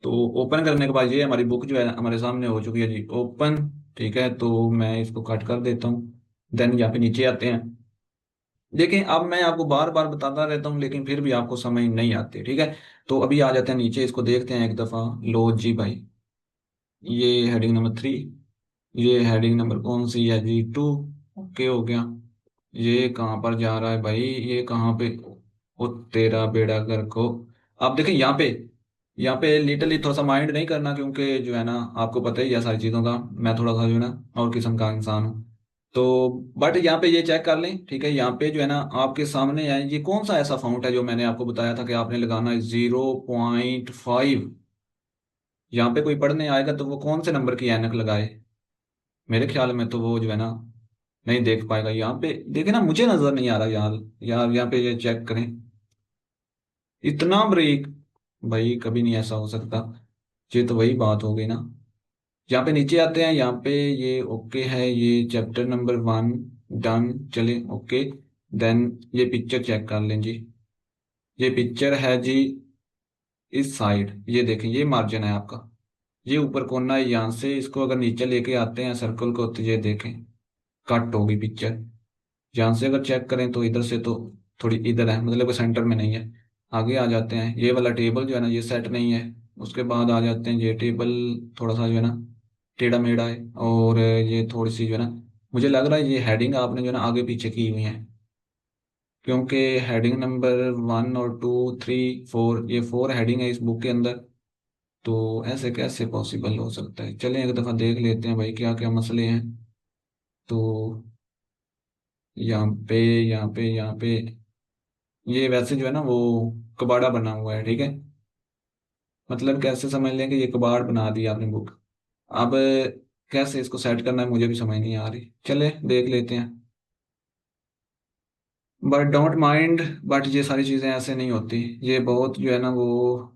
तो ओपन करने के बाद ये हमारी बुक जो है हमारे सामने हो चुकी है जी ओपन। ठीक है, तो मैं इसको कट कर देता हूँ। देन यहाँ पे नीचे आते हैं। देखें, अब मैं आपको बार बार बताता रहता हूँ लेकिन फिर भी आपको समझ नहीं आती। ठीक है, तो अभी आ जाते हैं नीचे, इसको देखते हैं एक दफ़ा। लो जी भाई, ये हेडिंग नंबर 3। ये हेडिंग नंबर कौन सी है जी? 2। ओके हो गया। ये कहाँ पर जा रहा है भाई? ये कहाँ पे? ओ तेरा बेड़ा गर्क को। आप देखें यहाँ पे लिटरली थोड़ा सा माइंड नहीं करना, क्योंकि जो है ना, आपको पता ही है सारी चीज़ों का, मैं थोड़ा सा जो है ना और किस्म का इंसान हूँ। तो बट यहाँ पे ये चेक कर लें। ठीक है, यहाँ पे जो है ना आपके सामने है, ये कौन सा ऐसा फाउंट है जो मैंने आपको बताया था कि आपने लगाना है 0.5। यहाँ पे कोई पढ़ने आएगा तो वो कौन से नंबर की ऐनक लगाए? मेरे ख्याल में तो वो जो है ना नहीं देख पाएगा। यहाँ पे देखे ना, मुझे नजर नहीं आ रहा यार। यार यहाँ पे ये चेक करें, इतना ब्रेक। भाई कभी नहीं ऐसा हो सकता। ये तो वही बात हो गई ना। यहाँ पे नीचे आते हैं, यहाँ पे ये ओके है, ये चैप्टर नंबर 1 डन। चले ओके। देन ये पिक्चर चेक कर लें जी। ये पिक्चर है जी इस साइड, ये देखें, ये मार्जिन है आपका। ये ऊपर कोना है, यहाँ से इसको अगर नीचे लेके आते हैं सर्कल को, तो ये देखें कट होगी पिक्चर। यहाँ से अगर चेक करें तो इधर से तो थोड़ी इधर है, मतलब कि सेंटर में नहीं है। आगे आ जाते हैं, ये वाला टेबल जो है ना ये सेट नहीं है। उसके बाद आ जाते हैं, ये टेबल थोड़ा सा जो है ना टेढ़ा मेढ़ा है। और ये थोड़ी सी जो है ना, मुझे लग रहा है ये हेडिंग आपने जो है ना आगे पीछे की हुई है, क्योंकि हेडिंग नंबर 1 और 2 3 4, ये 4 हेडिंग है इस बुक के अंदर। तो ऐसे कैसे पॉसिबल हो सकता है? चलें एक दफ़ा देख लेते हैं भाई क्या क्या मसले हैं। तो यहाँ पे यहाँ पे ये वैसे जो है ना वो कबाड़ा बना हुआ है। ठीक है, मतलब कैसे समझ लें कि ये कबाड़ बना दिया आपने बुक। अब कैसे इसको सेट करना है मुझे भी समझ नहीं आ रही, चले देख लेते हैं। बट डोंट माइंड, बट ये सारी चीज़ें ऐसे नहीं होती। ये बहुत जो है ना वो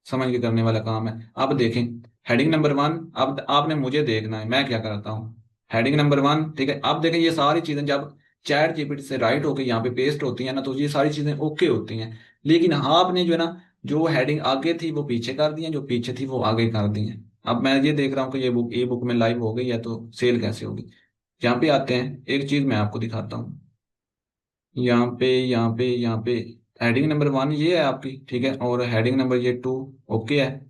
समझ के करने वाला काम है। अब देखें, हेडिंग नंबर 1, अब आपने मुझे देखना है मैं क्या करता हूँ। हेडिंग नंबर 1, ठीक है, अब देखें ये सारी चीज़ें जब चैट जीपीटी से राइट होके यहाँ पे पेस्ट होती हैं ना, तो ये सारी चीज़ें ओके होती हैं। लेकिन हाँ, आपने जो है ना, जो हेडिंग आगे थी वो पीछे कर दी है, जो पीछे थी वो आगे कर दी है। अब मैं ये देख रहा हूँ कि ये बुक ई बुक में लाइव हो गई है, तो सेल कैसे होगी? यहाँ पे आते हैं, एक चीज़ मैं आपको दिखाता हूँ। यहाँ पे हेडिंग नंबर 1 ये है आपकी, ठीक है, और हेडिंग नंबर ये 2 ओके है।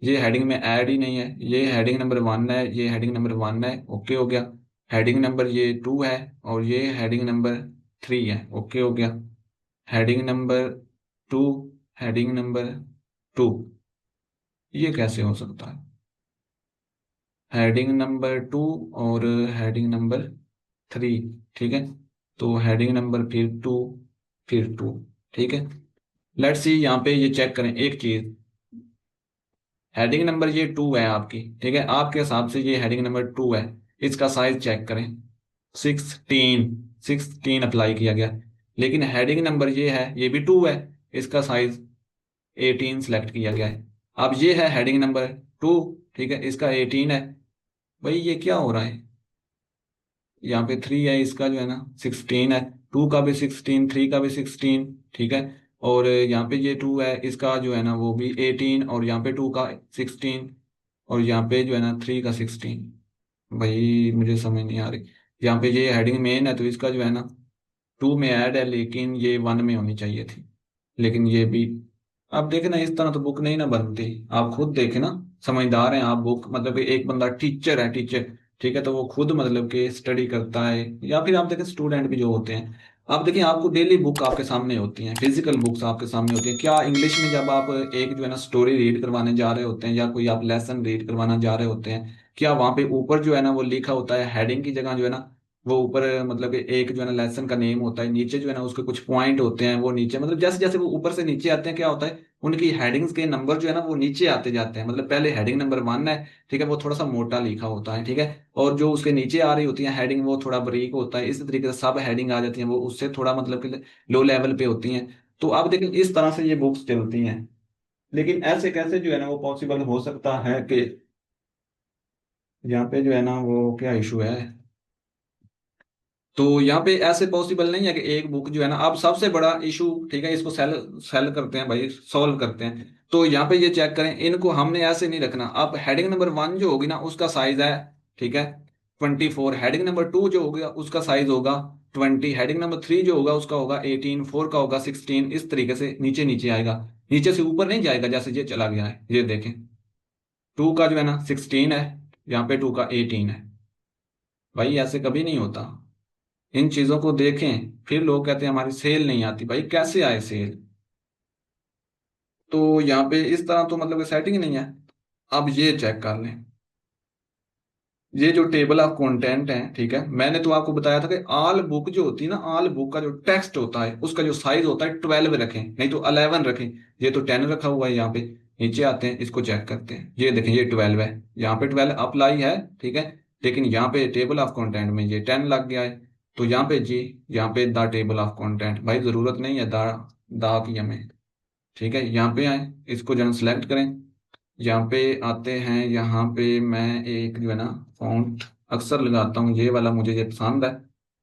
ये हेडिंग में ऐड ही नहीं है। ये हेडिंग नंबर 1 है, ये हेडिंग नंबर 1 है, ओके हो गया। हेडिंग नंबर ये 2 है, और ये हेडिंग नंबर 3 है, ओके हो गया। हेडिंग नंबर 2, हेडिंग नंबर 2, ये कैसे हो सकता है? हेडिंग नंबर 2 और हेडिंग नंबर 3, ठीक है। तो हेडिंग नंबर फिर 2 ठीक है। लेट्स सी, यहाँ पे ये चेक करें एक चीज। हेडिंग नंबर ये 2 है आपकी, ठीक है, आपके हिसाब से ये हेडिंग नंबर 2 है। इसका साइज चेक करें, 16 अप्लाई किया गया। लेकिन हेडिंग नंबर ये है, ये भी 2 है, इसका साइज 18 सेलेक्ट किया गया है। अब ये है हेडिंग नंबर 2, ठीक है, इसका 18 है। भाई ये क्या हो रहा है? यहाँ पे 3 है, इसका जो है ना 16 है। 2 का भी 16, 3 का भी 16, ठीक है। और यहाँ पे ये 2 है, इसका जो है ना वो भी 18, और यहाँ पे 2 का 16, और यहाँ पे जो है ना 3 का 16। भाई मुझे समझ नहीं आ रही। यहाँ पे ये हेडिंग मेन है, तो इसका जो है ना 2 में ऐड है, लेकिन ये 1 में होनी चाहिए थी। लेकिन ये भी, आप देखे ना, इस तरह तो बुक नहीं ना बनती। आप खुद देखे ना, समझदार हैं आप। बुक मतलब कि एक बंदा टीचर है, टीचर, ठीक है, तो वो खुद मतलब कि स्टडी करता है। या फिर आप देखें स्टूडेंट भी जो होते हैं, आप देखिए आपको डेली बुक आपके सामने होती हैं, फिजिकल बुक्स आपके सामने होती हैं। क्या इंग्लिश में जब आप एक जो है ना स्टोरी रीड करवाने जा रहे होते हैं, या कोई आप लेसन रीड करवाना जा रहे होते हैं, क्या वहां पे ऊपर जो है ना वो लिखा होता है हेडिंग की जगह जो है ना, वो ऊपर मतलब कि एक जो है ना लेसन का नेम होता है, नीचे जो है ना उसके कुछ पॉइंट होते हैं, वो नीचे मतलब जैसे जैसे वो ऊपर से नीचे आते हैं क्या होता है, उनकी हेडिंग्स के नंबर जो है ना वो नीचे आते जाते हैं। मतलब पहले हेडिंग नंबर 1 है, ठीक है, वो थोड़ा सा मोटा लिखा होता है, ठीक है, और जो उसके नीचे आ रही होती है हेडिंग वो थोड़ा बारीक होता है। इसी तरीके से सब हेडिंग आ जाती है, वो उससे थोड़ा मतलब कि लो लेवल पे होती हैं। तो आप देखें इस तरह से ये बुक्स चलती हैं। लेकिन ऐसे कैसे जो है ना वो पॉसिबल हो सकता है कि यहाँ पे जो है ना वो क्या इशू है? तो यहाँ पे ऐसे पॉसिबल नहीं है कि एक बुक जो है ना, अब सबसे बड़ा इशू, ठीक है, इसको सेल सेल करते हैं भाई, सॉल्व करते हैं। तो यहाँ पे ये चेक करें, इनको हमने ऐसे नहीं रखना। अब हेडिंग नंबर 1 जो होगी ना उसका साइज है, ठीक है, 24। हेडिंग नंबर 2 जो होगा उसका साइज होगा 20। हेडिंग नंबर 3 जो होगा उसका होगा 18। 4 का होगा 16। इस तरीके से नीचे नीचे आएगा, नीचे से ऊपर नहीं जाएगा जैसे ये चला गया है। ये देखें, 2 का जो है ना 16 है, यहाँ पे 2 का 18 है। भाई ऐसे कभी नहीं होता। इन चीजों को देखें, फिर लोग कहते हैं हमारी सेल नहीं आती। भाई कैसे आए सेल? तो यहाँ पे इस तरह तो मतलब सेटिंग नहीं है। अब ये चेक कर लें, ये जो टेबल ऑफ कंटेंट है, ठीक है, मैंने तो आपको बताया था कि ऑल बुक जो होती है ना, ऑल बुक का जो टेक्स्ट होता है उसका जो साइज होता है 12 रखें, नहीं तो 11 रखें। ये तो 10 रखा हुआ है यहाँ पे। नीचे आते हैं, इसको चेक करते हैं, ये देखें ये 12 है, यहाँ पे 12 अप्लाई है, ठीक है। लेकिन यहाँ पे टेबल ऑफ कंटेंट में ये 10 लग गया है। तो यहाँ पे जी, यहाँ पे द टेबल ऑफ कंटेंट, भाई जरूरत नहीं है द की हमें। ठीक है, यहाँ पे आए, इसको जन सेलेक्ट करें। यहाँ पे आते हैं, यहाँ पे मैं एक जो है ना फॉन्ट अक्सर लगाता हूँ, ये वाला मुझे ये पसंद है।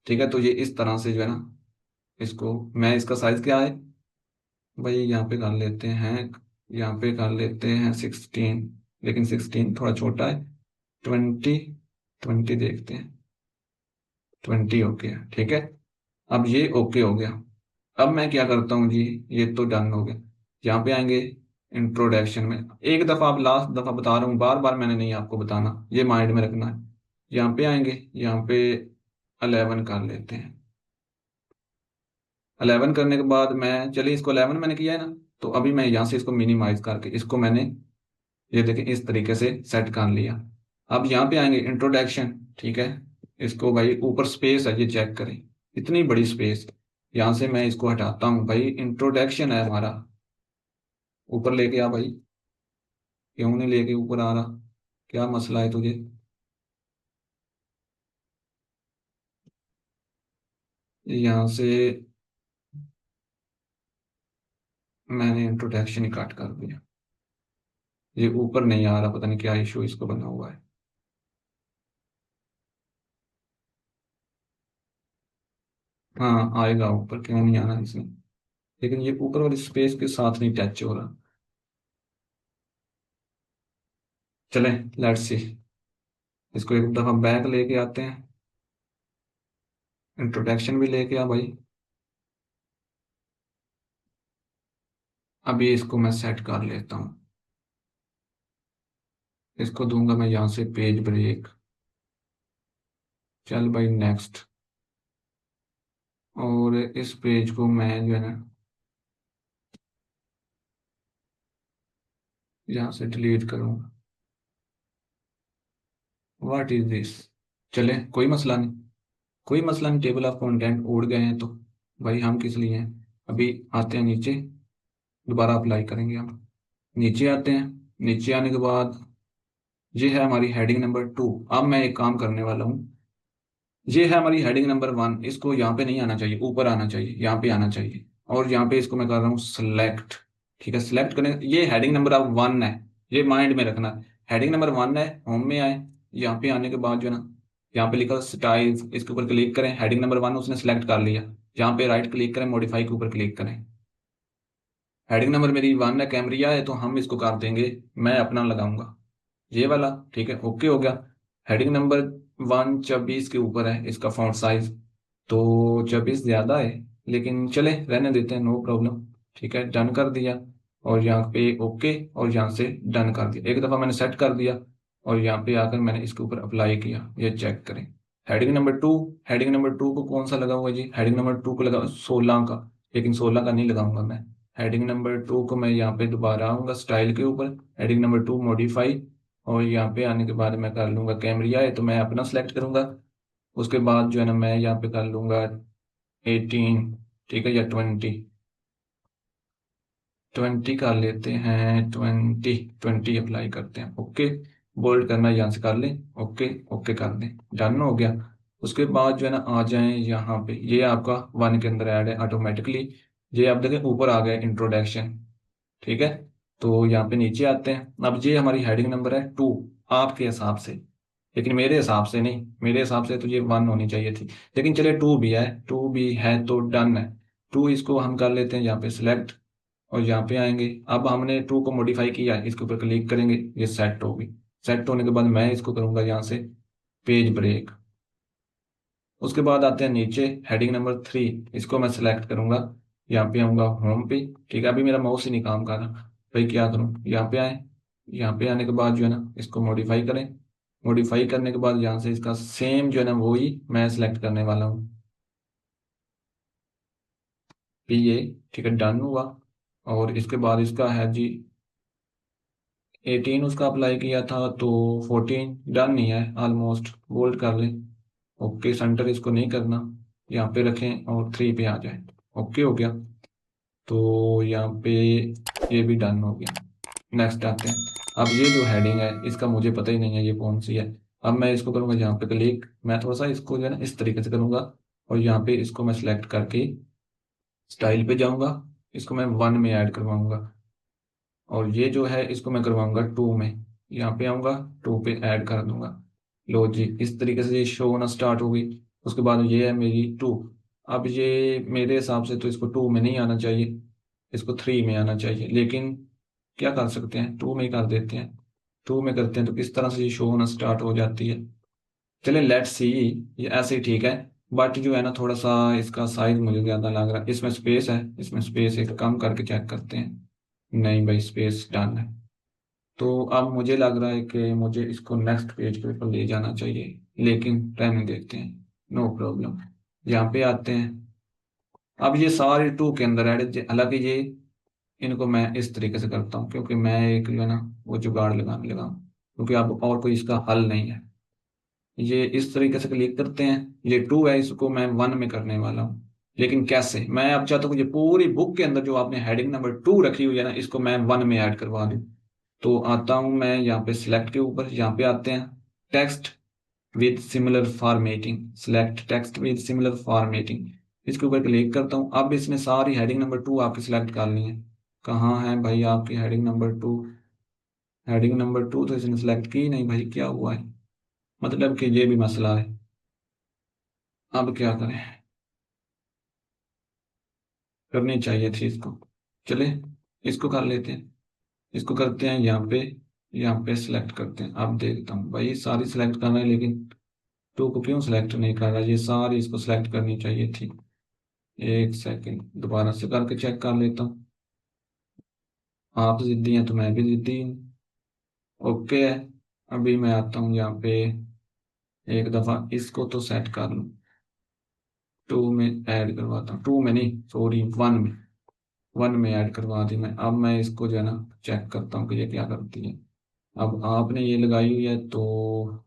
ठीक है, तो ये इस तरह से जो है ना, इसको मैं, इसका साइज क्या है भाई, यहाँ पे कर लेते हैं, यहाँ पे कर लेते हैं 16। लेकिन 16 थोड़ा छोटा है। 20, 20 देखते हैं, 20 ओके है, ठीक है। अब ये ओके हो गया। अब मैं क्या करता हूँ जी, ये तो डन हो गया। यहाँ पे आएंगे इंट्रोडक्शन में, एक दफा, आप लास्ट दफा बता रहा हूँ, बार बार मैंने नहीं आपको बताना, ये माइंड में रखना है। यहाँ पे आएंगे, यहाँ पे 11 कर लेते हैं। 11 करने के बाद मैं, चलिए इसको 11 मैंने किया है ना, तो अभी मैं यहाँ से इसको मिनिमाइज करके इसको मैंने, ये देखें इस तरीके से सेट कर लिया। अब यहाँ पे आएंगे इंट्रोडक्शन, ठीक है। इसको भाई ऊपर स्पेस है, ये चेक करें, इतनी बड़ी स्पेस। यहाँ से मैं इसको हटाता हूँ, भाई इंट्रोडक्शन है हमारा, ऊपर लेके आ भाई। क्यों नहीं लेके ऊपर आ रहा? क्या मसला है तुझे? यहाँ से मैंने इंट्रोडक्शन ही काट कर दिया, ये ऊपर नहीं आ रहा, पता नहीं क्या इशू इसको बना हुआ है। हाँ आएगा ऊपर, क्यों नहीं आना इसमें, लेकिन ये ऊपर वाली स्पेस के साथ नहीं टच हो रहा। चलें, लेट्स सी, इसको एक दफा बैक लेके आते हैं, इंट्रोडक्शन भी लेके आ भाई। अभी इसको मैं सेट कर लेता हूँ, इसको दूंगा मैं यहाँ से पेज ब्रेक। चल भाई नेक्स्ट। और इस पेज को मैं जो है ना यहाँ से डिलीट करूँगा। What is this? चले, कोई मसला नहीं, कोई मसला नहीं, टेबल ऑफ कंटेंट उड़ गए हैं तो भाई हम किस लिए हैं। अभी आते हैं नीचे, दोबारा अप्लाई करेंगे हम। नीचे आते हैं, नीचे आने के बाद ये है हमारी हेडिंग नंबर 2। अब मैं एक काम करने वाला हूँ, ये है हमारी हेडिंग नंबर 1, इसको यहाँ पे नहीं आना चाहिए, ऊपर आना चाहिए, यहाँ पे आना चाहिए। और यहाँ पे इसको मैं कर रहा हूँ सिलेक्ट। ठीक है, सिलेक्ट करने, ये हेडिंग नंबर अब 1 है, ये माइंड में रखना। हेडिंग नंबर 1 है, होम में आए, यहाँ पे आने के बाद जो है ना, यहाँ पे लिखा स्टाइल्स, इसके ऊपर क्लिक करें, हेडिंग नंबर 1 उसने सेलेक्ट कर लिया। यहाँ पे राइट क्लिक करें, मॉडिफाई के ऊपर क्लिक करें। हेडिंग नंबर मेरी 1 है, कैमरिया है, तो हम इसको कर देंगे, मैं अपना लगाऊंगा ये वाला। ठीक है, ओके हो गया। हेडिंग नंबर 1 24 के ऊपर है, इसका फॉन्ट साइज तो 24 ज्यादा है, लेकिन चले रहने देते हैं, नो प्रॉब्लम। ठीक है, डन कर दिया, और यहाँ पे ओके, और यहाँ से डन कर दिया, एक दफा मैंने सेट कर दिया। और यहाँ पे आकर मैंने इसके ऊपर अप्लाई किया, ये चेक करें। हेडिंग नंबर 2, हेडिंग नंबर 2 को कौन सा लगा हुआ है जी, हेडिंग नंबर 2 को लगा 16 का, लेकिन 16 का नहीं लगाऊंगा मैं। हेडिंग नंबर 2 को मैं यहाँ पे दोबारा आऊंगा स्टाइल के ऊपर, हेडिंग नंबर 2 मॉडिफाई, और यहाँ पे आने के बाद मैं कर लूंगा, कैमरिया है तो मैं अपना सेलेक्ट करूंगा। उसके बाद जो है ना मैं यहाँ पे कर लूंगा 18, ठीक है, या 20, 20 कर लेते हैं, 20, 20 अप्लाई करते हैं, ओके। बोल्ड करना यहाँ से कर लें, ओके, ओके कर दें, डन हो गया। उसके बाद जो है ना आ जाएं यहाँ पे, ये आपका 1 के अंदर ऐड है ऑटोमेटिकली। ये आप देखें ऊपर आ गया इंट्रोडक्शन, ठीक है। तो यहाँ पे नीचे आते हैं, अब ये हमारी हेडिंग नंबर है 2 आपके हिसाब से। लेकिन मेरे हिसाब से नहीं, मेरे हिसाब से तो ये 1 होनी चाहिए थी। लेकिन चले 2 भी है, 2 भी है तो डन है। 2 इसको हम कर लेते हैं यहाँ पे सिलेक्ट, और यहाँ पे आएंगे। अब हमने 2 को मॉडिफाई किया है, इसके ऊपर क्लिक करेंगे, ये सेट होगी। सेट होने के बाद मैं इसको करूंगा यहाँ से पेज ब्रेक। उसके बाद आते हैं नीचे हेडिंग नंबर 3, इसको मैं सिलेक्ट करूंगा, यहाँ पे आऊंगा होम पे। ठीक है, अभी मेरा माउस ही नहीं काम कर रहा, भाई क्या करूँ, यहाँ पे आए। यहाँ पे आने के बाद जो है ना इसको मॉडिफाई करें। मॉडिफाई करने के बाद यहाँ से इसका सेम जो है ना वही मैं सिलेक्ट करने वाला हूँ, ये। ठीक है, डन हुआ। और इसके बाद इसका है जी 18 उसका अप्लाई किया था, तो 14 डन नहीं है, ऑलमोस्ट बोल्ड कर लें। ओके, सेंटर इसको नहीं करना, यहाँ पे रखें और 3 पे आ जाए। ओके हो गया। तो यहाँ पे ये भी डन हो गया। नेक्स्ट आते हैं। अब ये जो हेडिंग है इसका मुझे पता ही नहीं है ये कौन सी है। अब मैं इसको करूँगा यहाँ पे क्लिक, मैं थोड़ा सा इसको जो है ना इस तरीके से करूँगा, और यहाँ पे इसको मैं सिलेक्ट करके स्टाइल पे जाऊँगा, इसको मैं 1 में ऐड करवाऊंगा। और ये जो है इसको मैं करवाऊंगा 2 में, यहाँ पे आऊँगा 2 पे ऐड कर दूंगा। लो जी, इस तरीके से ये शो होना स्टार्ट होगी। उसके बाद ये है मेरी 2। अब ये मेरे हिसाब से तो इसको 2 में नहीं आना चाहिए, इसको 3 में आना चाहिए, लेकिन क्या कर सकते हैं, 2 में ही कर देते हैं। 2 में करते हैं तो किस तरह से ये शो होना स्टार्ट हो जाती है। चले लेट्स सी, ये ऐसे ही ठीक है। बट जो है ना थोड़ा सा इसका साइज मुझे ज़्यादा लग रहा है, इसमें स्पेस है, इसमें स्पेस एक कम करके चेक करते हैं। नहीं भाई, स्पेस डन है। तो अब मुझे लग रहा है कि मुझे इसको नेक्स्ट पेज के ऊपर ले जाना चाहिए, लेकिन रहने देते हैं, नो प्रॉब्लम। यहाँ पे आते हैं। अब ये सारे 2 के अंदर ऐड, हालांकि ये इनको मैं इस तरीके से करता हूँ क्योंकि मैं एक जो है ना वो जुगाड़ लगाने लगा हूँ, क्योंकि अब और कोई इसका हल नहीं है। ये इस तरीके से क्लिक करते हैं, ये 2 है, इसको मैं 1 में करने वाला हूँ। लेकिन कैसे, मैं अब चाहता हूँ कि ये पूरी बुक के अंदर जो आपने हेडिंग नंबर 2 रखी हुई है ना इसको मैं 1 में ऐड करवा दूँ। तो आता हूँ मैं यहाँ पे सिलेक्ट के ऊपर, यहाँ पे आते हैं text with similar formatting, select text with similar formatting, इसके ऊपर क्लिक करता हूँ। अब इसमें सारी हेडिंग नंबर 2 आपकी सिलेक्ट करनी है। कहाँ है भाई आपकी हेडिंग नंबर 2? हेडिंग नंबर 2 तो इसने सिलेक्ट की ही नहीं भाई, क्या हुआ है, मतलब कि ये भी मसला है। अब क्या करें, करनी चाहिए थी इसको। चले इसको कर लेते हैं, इसको करते हैं यहाँ पे सिलेक्ट करते हैं। अब देखता हूँ भाई सारी सिलेक्ट करना है, लेकिन 2 को क्यों सिलेक्ट नहीं कर रहा, ये सारी इसको सिलेक्ट करनी चाहिए थी। एक सेकंड, दोबारा से करके चेक कर लेता हूँ। आप जिद्दी हैं तो मैं भी जिद्दी हूँ। ओके है। अभी मैं आता हूँ यहाँ पे, एक दफ़ा इसको तो सेट कर लूँ, 2 में ऐड करवाता हूँ, 2 में नहीं सॉरी 1 में, 1 में ऐड करवा दी मैं। अब मैं इसको जो है ना चेक करता हूँ कि ये क्या करती है। अब आपने ये लगाई हुई है तो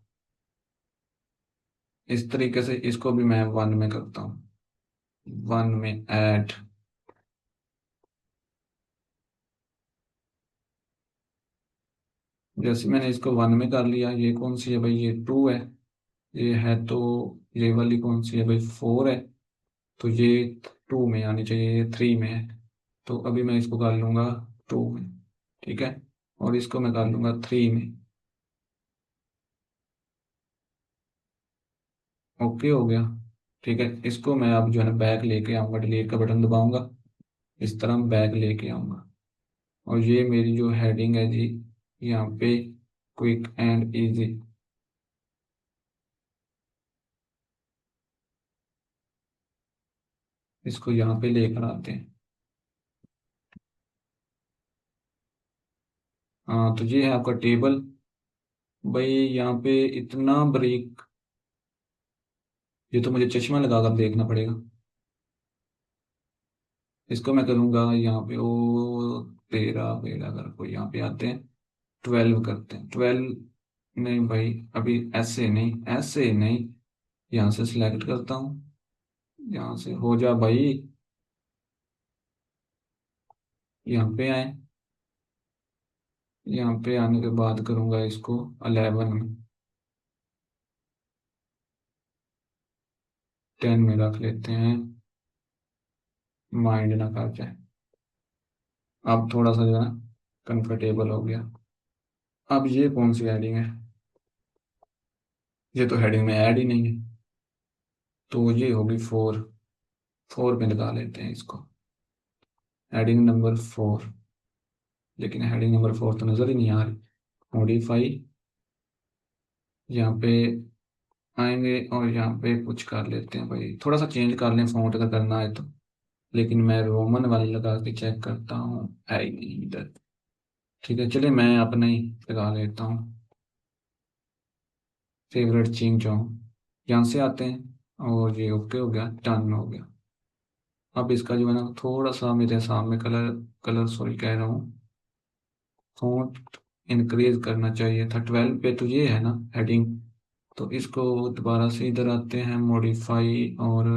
इस तरीके से इसको भी मैं 1 में करता हूँ, 1 में ऐड। जैसे मैंने इसको 1 में कर लिया, ये कौन सी है भाई, ये 2 है। ये है तो ये वाली कौन सी है भाई, 4 है। तो ये 2 में आनी चाहिए, ये 3 में है। तो अभी मैं इसको कर लूंगा 2 में, ठीक है। और इसको मैं कर लूंगा 3 में। ओके हो गया। ठीक है, इसको मैं अब जो है ना बैक लेके आऊंगा, डिलीट का बटन दबाऊंगा, इस तरह बैक लेके आऊंगा। और ये मेरी जो हेडिंग है जी यहाँ पे, क्विक एंड इजी, इसको यहाँ पे लेकर आते हैं। हाँ, तो ये है आपका टेबल। भाई यहाँ पे इतना बारीक, ये तो मुझे चश्मा लगा कर देखना पड़ेगा। इसको मैं करूँगा यहाँ पे, ओ 13 13 अगर कोई, यहाँ पे आते हैं 12 करते हैं, 12। नहीं भाई, अभी ऐसे नहीं, ऐसे नहीं, यहाँ से सिलेक्ट करता हूँ, यहाँ से हो जा भाई, यहाँ पे आए। यहाँ पे आने के बाद करूँगा इसको 11 में, 10 में रख लेते हैं, माइंड ना कर जाए। अब थोड़ा सा जो है कंफर्टेबल हो गया। अब ये कौन सी हेडिंग है, ये तो हेडिंग में ऐड ही नहीं है, तो ये होगी 4। 4 पे लगा लेते हैं इसको, हेडिंग नंबर 4। लेकिन हेडिंग नंबर 4 तो नज़र ही नहीं आ रही। मॉडिफाई, यहाँ पे आएंगे और यहाँ पे कुछ कर लेते हैं भाई, थोड़ा सा चेंज कर लें फ़ॉन्ट अगर करना है तो। लेकिन मैं रोमन वाली लगा के चेक करता हूँ, है ही नहीं इधर। ठीक है, चलिए मैं अपना ही लगा लेता हूँ, फेवरेट चीन जो यहाँ से आते हैं। और ये ओके हो गया, डन हो गया। अब इसका जो है ना थोड़ा सा मेरे सामने कलर, कलर सॉरी कह रहा हूँ, फॉन्ट इंक्रीज करना चाहिए था। 12 पे तो ये है ना हेडिंग, तो इसको दोबारा से इधर आते हैं, मॉडिफाई, और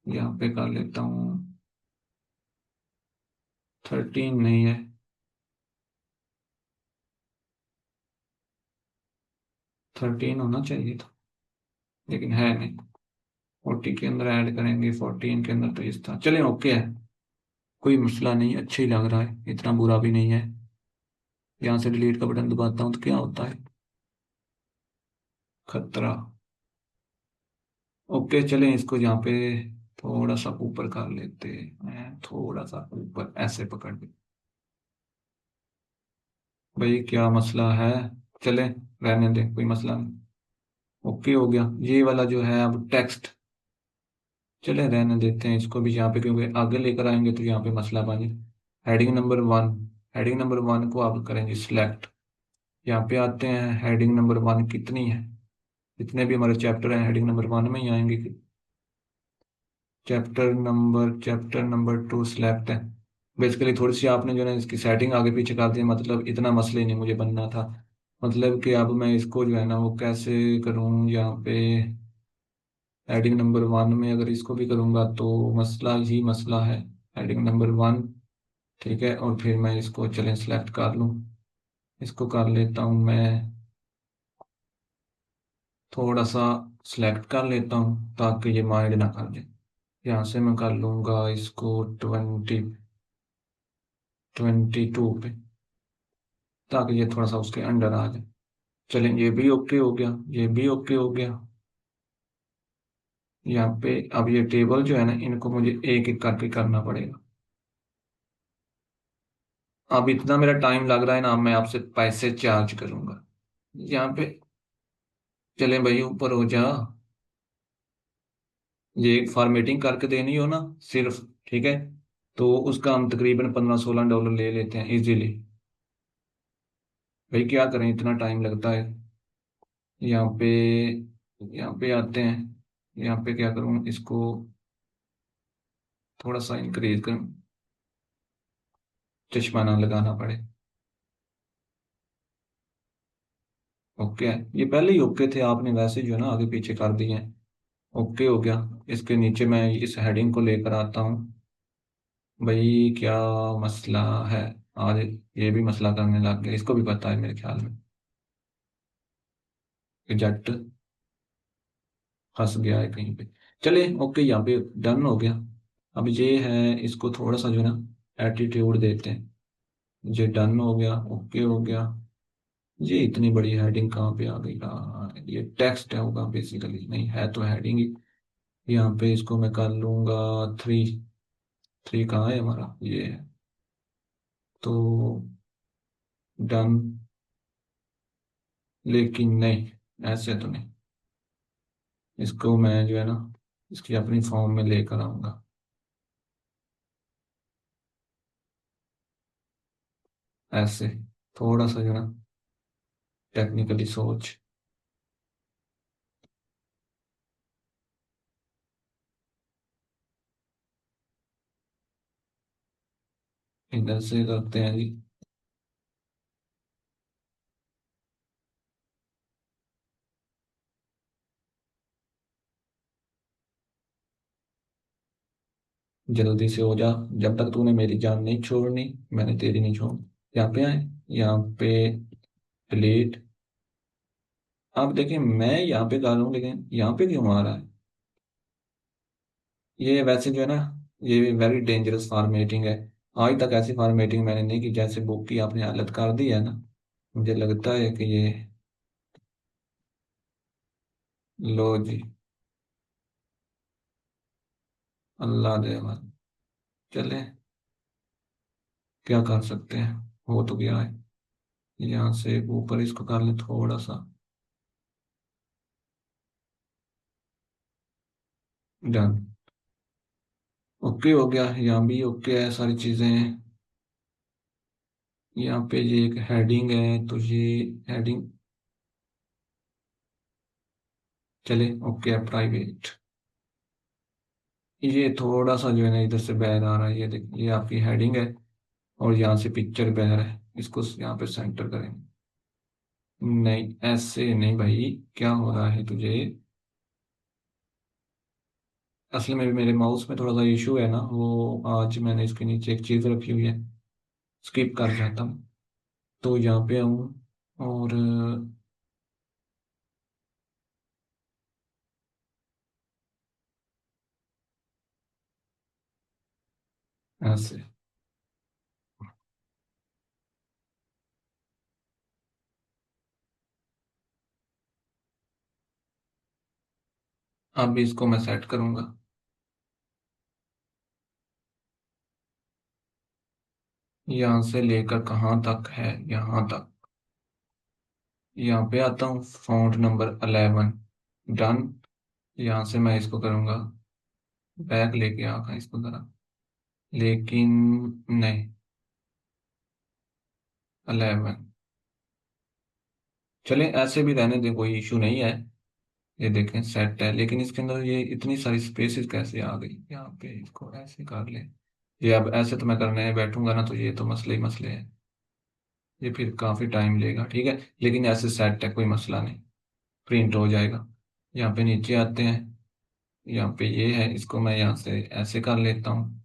यहाँ पे कर लेता हूँ 13 नहीं है, 13 होना चाहिए था, लेकिन है नहीं। 40 के अंदर ऐड करेंगे, 14 के अंदर तो इस था। चलें ओके है, कोई मसला नहीं, अच्छा ही लग रहा है, इतना बुरा भी नहीं है। यहाँ से डिलीट का बटन दबाता हूँ तो क्या होता है, खतरा। ओके, चलें इसको यहाँ पे थोड़ा सा ऊपर कर लेते हैं, थोड़ा सा ऊपर ऐसे पकड़ के। भाई क्या मसला है, चले रहने दें, कोई मसला नहीं। ओके हो गया ये वाला जो है, अब टेक्स्ट, चले रहने देते हैं इसको भी यहाँ पे, क्योंकि आगे लेकर आएंगे तो यहाँ पे मसला बन जाए। हेडिंग नंबर 1, हेडिंग नंबर 1 को आप करेंगे सिलेक्ट। यहाँ पे आते हैं, हेडिंग नंबर 1 कितनी है, जितने भी हमारे चैप्टर हैं हेडिंग नंबर 1 में ही आएंगे। चैप्टर नंबर 2 सिलेक्ट है। बेसिकली थोड़ी सी आपने जो है ना इसकी सेटिंग आगे पीछे कर दी, मतलब इतना मसले नहीं मुझे बनना था। मतलब कि अब मैं इसको जो है ना वो कैसे करूँ यहाँ पे, हेडिंग नंबर 1 में अगर इसको भी करूँगा तो मसला ही मसला है। हेडिंग नंबर 1, ठीक है, और फिर मैं इसको चलें सिलेक्ट कर लूँ, इसको कर लेता हूँ मैं थोड़ा सा सिलेक्ट कर लेता हूँ ताकि ये माइंड ना कर दे। यहाँ से मैं कर लूँगा इसको 22 पे, ताकि ये थोड़ा सा उसके अंडर आ जाए। चलें ये भी ओके हो गया, ये भी ओके हो गया। यहाँ पे अब ये टेबल जो है ना इनको मुझे एक एक करके करना पड़ेगा। अब इतना मेरा टाइम लग रहा है ना, मैं आपसे पैसे चार्ज करूंगा। यहाँ पे चलें भाई ऊपर हो जा, ये एक फॉर्मेटिंग करके देनी हो ना सिर्फ, ठीक है, तो उसका हम तकरीबन $15-16 ले लेते हैं इजीली। भाई क्या करें, इतना टाइम लगता है। यहाँ पे, यहाँ पे आते हैं, यहाँ पे क्या करूँ इसको थोड़ा सा इंक्रीज करूँ, चश्मा ना लगाना पड़े। ओके, ये पहले ही ओके थे, आपने वैसे जो है ना आगे पीछे कर दिए हैं। ओके हो गया। इसके नीचे मैं इस हेडिंग को लेकर आता हूँ। भाई क्या मसला है, आज ये भी मसला करने लग गया, इसको भी पता है मेरे ख्याल में। जट फंस गया है कहीं पे। चले ओके, यहाँ पे डन हो गया। अब ये है, इसको थोड़ा सा जो है ना एटीट्यूड देते हैं। ये डन हो गया, ओके हो गया। ये इतनी बड़ी हेडिंग कहाँ पे आ गई यार, ये टेक्स्ट है होगा बेसिकली, नहीं है तो हेडिंग ही। यहाँ पे इसको मैं कर लूंगा 3। 3 कहाँ है हमारा, ये है, तो डन। लेकिन नहीं, ऐसे तो नहीं, इसको मैं जो है ना इसकी अपनी फॉर्म में लेकर आऊंगा, ऐसे थोड़ा सा जो है ना टेक्निकली सोच। इधर से करते हैं जी, जल्दी से हो जा, जब तक तूने मेरी जान नहीं छोड़नी मैंने तेरी नहीं छोड़नी। यहाँ पे आए, यहाँ पे डिलीट। आप देखें मैं यहाँ पे डाल रहा हूँ लेकिन यहाँ पे क्यों आ रहा है, ये वैसे जो है ना ये वेरी डेंजरस फॉर्मेटिंग है। आज तक ऐसी फॉर्मेटिंग मैंने नहीं की जैसे बुक की आपने हालत कर दी है ना। मुझे लगता है कि ये लो जी। अल्लाह दे हमारा। चले, क्या कर सकते हैं, हो तो गया है। यहाँ से ऊपर इसको कर ले थोड़ा सा। डन। ओके हो गया, यहाँ भी ओके है सारी चीजें। यहाँ पे ये एक हेडिंग है तो ये हेडिंग चले ओके है। प्राइवेट, ये थोड़ा सा जो है ना इधर से बैर आ रहा है, ये देखिए ये आपकी हेडिंग है। और यहाँ से पिक्चर बैर है, इसको यहाँ पे सेंटर करेंगे। नहीं ऐसे नहीं भाई, क्या हो रहा है तुझे। असल में भी मेरे माउस में थोड़ा सा इशू है ना, वो आज मैंने इसके नीचे एक चीज रखी हुई है, स्किप कर जाता हूँ। तो यहाँ पे आऊँ और ऐसे। अब इसको मैं सेट करूंगा। यहाँ से लेकर कहाँ तक है, यहाँ तक। यहाँ पे आता हूँ फॉन्ट नंबर 11। डन। यहाँ से मैं इसको करूंगा, बैक लेके आगा इसको जरा, लेकिन नहीं। 11। चले ऐसे भी रहने दें, कोई इशू नहीं है। ये देखें सेट है, लेकिन इसके अंदर ये इतनी सारी स्पेसेस कैसे आ गई। यहाँ पे इसको ऐसे कर ले। ये अब ऐसे तो मैं करने बैठूंगा ना तो ये तो मसले ही मसले हैं, ये फिर काफी टाइम लेगा। ठीक है, लेकिन ऐसे सेट है, कोई मसला नहीं, प्रिंट हो जाएगा। यहाँ पे नीचे आते हैं, यहाँ पे ये है, इसको मैं यहाँ से ऐसे कर लेता हूँ।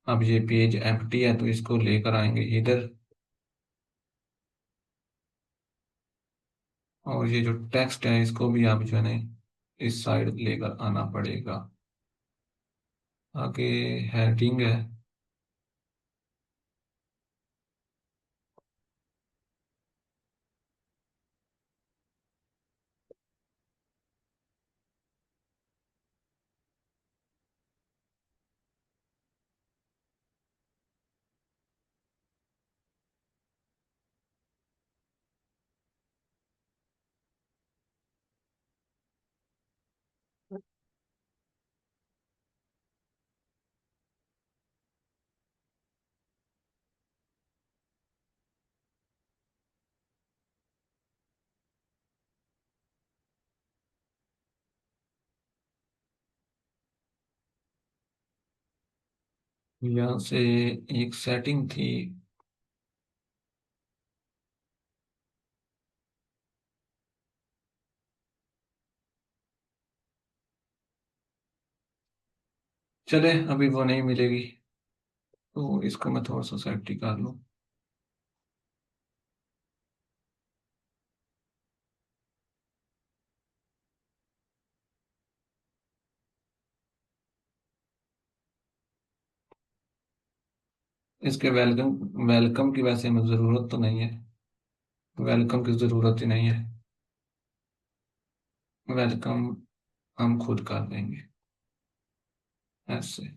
अब ये पेज एम्प्टी है तो इसको लेकर आएंगे इधर। और ये जो टेक्स्ट है इसको भी आप जो है ना इस साइड लेकर आना पड़ेगा। आगे हेडिंग है। यहाँ से एक सेटिंग थी। चले, अभी वो नहीं मिलेगी तो इसको मैं थोड़ा सा सेट ही कर लूँ। इसके वेलकम, वेलकम की वैसे हमें ज़रूरत तो नहीं है। वेलकम की ज़रूरत ही नहीं है। वेलकम हम खुद कर देंगे ऐसे।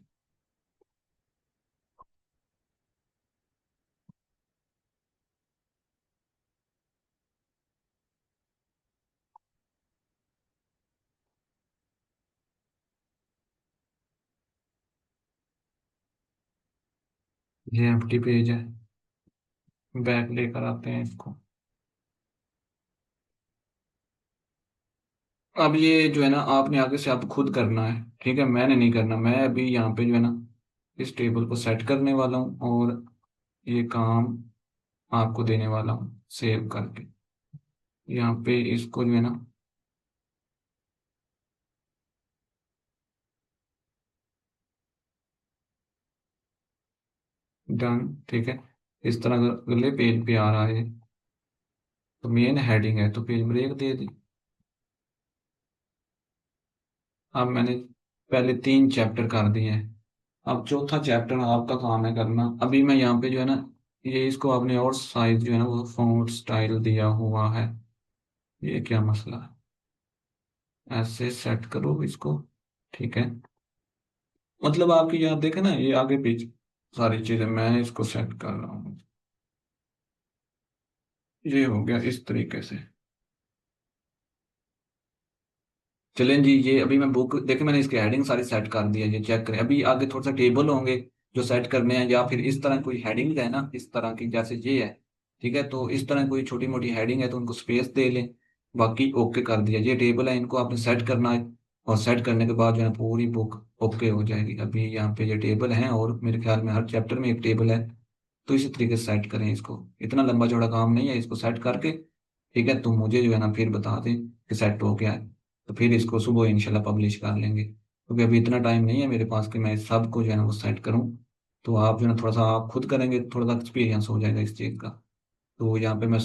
ये एम्प्टी पेज है, बैक लेकर आते हैं इसको। अब ये जो है ना आपने आगे से आप खुद करना है, ठीक है, मैंने नहीं करना। मैं अभी यहाँ पे जो है ना इस टेबल को सेट करने वाला हूँ और ये काम आपको देने वाला हूँ सेव करके। यहाँ पे इसको जो है ना डन। ठीक है, इस तरह अगर अगले पेज पे आ रहा है तो मेन हेडिंग है तो पेज ब्रेक दे दी। अब मैंने पहले 3 चैप्टर कर दिए हैं, अब चौथा चैप्टर आपका काम है करना। अभी मैं यहाँ पे जो है ना ये इसको आपने और साइज जो है ना वो फॉन्ट स्टाइल दिया हुआ है, ये क्या मसला है। ऐसे सेट करो इसको। ठीक है, मतलब आपकी यहाँ देखे ना, ये आगे पीछे सारी चीजें मैं इसको सेट कर रहा हूँ। ये हो गया इस तरीके से। चलें जी, ये अभी मैं बुक देखे, मैंने इसकी हेडिंग सारी सेट कर दी है, ये चेक करें। अभी आगे थोड़ा सा टेबल होंगे जो सेट करने हैं, या फिर इस तरह कोई हेडिंग है ना, इस तरह की जैसे ये है। ठीक है, तो इस तरह कोई छोटी मोटी हेडिंग है तो उनको स्पेस दे लें। बाकी ओके कर दिया। ये टेबल है, इनको आपने सेट करना है, और सेट करने के बाद जो है पूरी बुक ओके हो जाएगी। अभी यहाँ पे ये टेबल है, और मेरे ख्याल में हर चैप्टर में एक टेबल है। तो इसी तरीके से सेट करें इसको, इतना लंबा चौड़ा काम नहीं है, इसको सेट करके ठीक है, तुम मुझे जो है ना फिर बता दें कि सेट हो गया है। तो फिर इसको सुबह इंशाल्लाह पब्लिश कर लेंगे, क्योंकि अभी इतना टाइम नहीं है मेरे पास कि मैं सबको जो है ना वो सेट करूं। तो आप जो है ना थोड़ा सा आप खुद करेंगे, थोड़ा सा एक्सपीरियंस हो जाएगा इस चीज़ का। तो यहाँ पे मैं